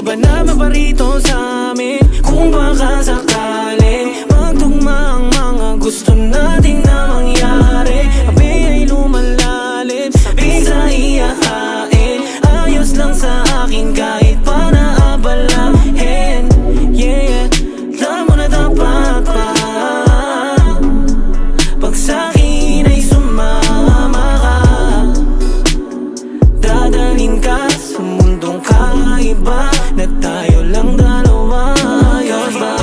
ka ba naman pa rito sa amin? Kung baka sakali magtugma ang mga gusto natin na mangyari. Abe ay lumalalim, sabi sa iyahain. Ayos lang sa akin kahit pa naabalahin. Yeah, alam mo na dapat pa pag sa'kin ay sumama ka. Dadalhin ka sa mundong kakaiba na tayo lang dalawa. Ayos ba?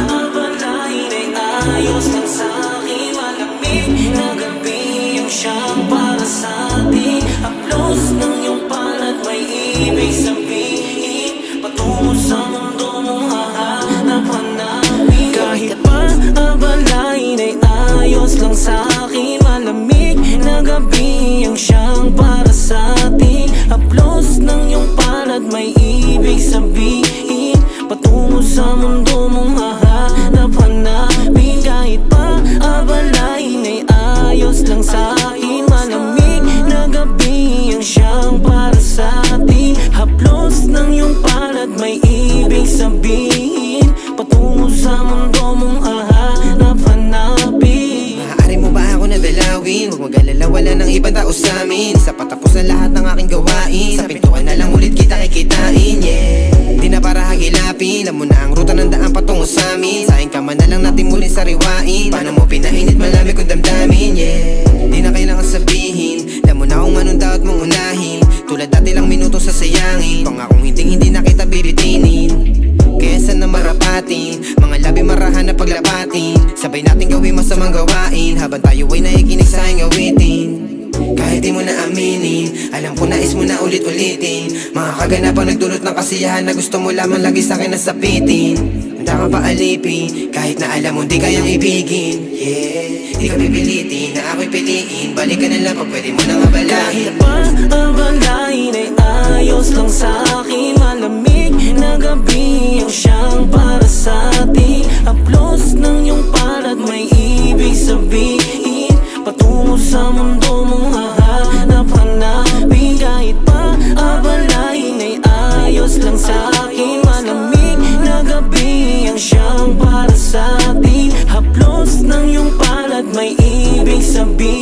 Abalahin ay ayos lang sa'kin. Malamig na gabi yung siyang para sa'tin. Haplos ng iyong palad may ibig sabihin. Patungo sa mundo mong hahanap-hanapin. Kahit pa abalahin ay ayos lang sa'kin. Malamig na gabi ang siyang para sa'tin. Haplos ng iyong palad may ibig sabihin. Patungo sa mundo mong hahanap-hanapin. Kahit pa abalahin ay ayos lang sa'kin. Malamig na gabi ang siyang para sa'tin. Haplos ng iyong palad may ibig sabihin. Patungo sa mundo mong hahanap-hanapin. Maaari mo ba ako nadalawin? Huwag mag-alala, wala nang ibang tao sa amin. Sa patapos na lahat ng aking gawain, sa pintuan na lang ulit kita kikitain. Yeah, di na para hagilapin. Alam mo na ang ruta ng daan patungo sa amin. Saing ka man na lang natin muli sariwain. Paano mo pinainit malamig kung damdamin? Yeah, di na kailangan sabihin. Alam mo na kung anong dapat mong unahin. Tulad dati lang minuto sa sayangin. Pangakong hindi na kita bibitinin. Kesa na marapatin, mga labi marahan na paglapatin. Sabay natin gawin masamang gawain, habang tayo ay nakikinig sa aking awitin. Kahit di mo na aminin, alam ko nais mo na ulit-ulitin. Mga kaganapang nagdulot ng kasiyahan na gusto mo lamang lagi sa akin nasapitin. Handa ka pa alipin, kahit na alam mo di kayang ibigin. Yeah, di ka pipilitin na ako'y piliin. Balik ka na lang pag pwede mo nang abalahin. Kahit pa abalahin ay ayos lang sa'kin. Malamig na gabi ang siyang para sa'tin. Haplos ng iyong palad may ibig sabihin. Patungo sa mundo mong hahanap-hanapin. Kahit pa abalahin ay ayos lang sa'kin. Malamig na gabi ang siyang para sa'tin. Haplos ng iyong palad may ibig sabihin.